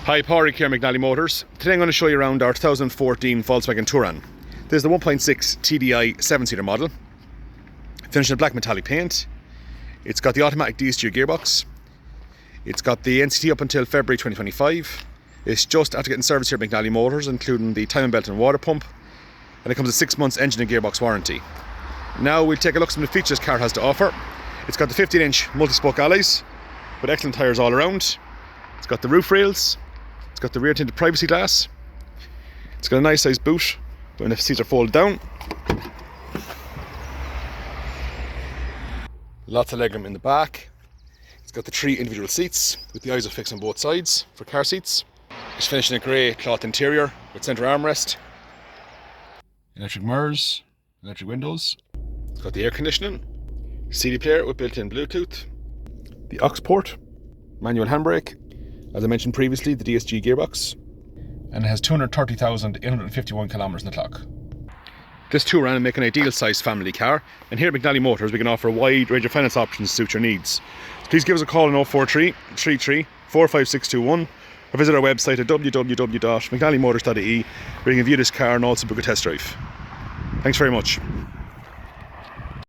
Hi, Pádraig here, McNally Motors. Today I'm going to show you around our 2014 Volkswagen Touran. This is the 1.6 TDI 7-seater model. Finished in black metallic paint. It's got the automatic DSG gearbox. It's got the NCT up until February 2025. It's just after getting service here at McNally Motors, including the timing belt and water pump. And it comes with 6 months engine and gearbox warranty. Now we'll take a look at some of the features the car has to offer. It's got the 15-inch multi-spoke alloys with excellent tyres all around. It's got the roof rails. It's got the rear tinted privacy glass. It's got a nice sized boot when the seats are folded down. Lots of legroom in the back. It's got the 3 individual seats with the Isofix on both sides for car seats. It's finished in a grey cloth interior with centre armrest. Electric mirrors, electric windows. It's got the air conditioning, CD player with built-in Bluetooth, the aux port, manual handbrake, as I mentioned previously, the DSG gearbox, and it has 230,851 kilometers on the clock. This Touran will make an ideal sized family car, and here at McNally Motors we can offer a wide range of finance options to suit your needs. So please give us a call on 043 33 45621 or visit our website at www.mcnallymotors.ie where you can view this car and also book a test drive. Thanks very much.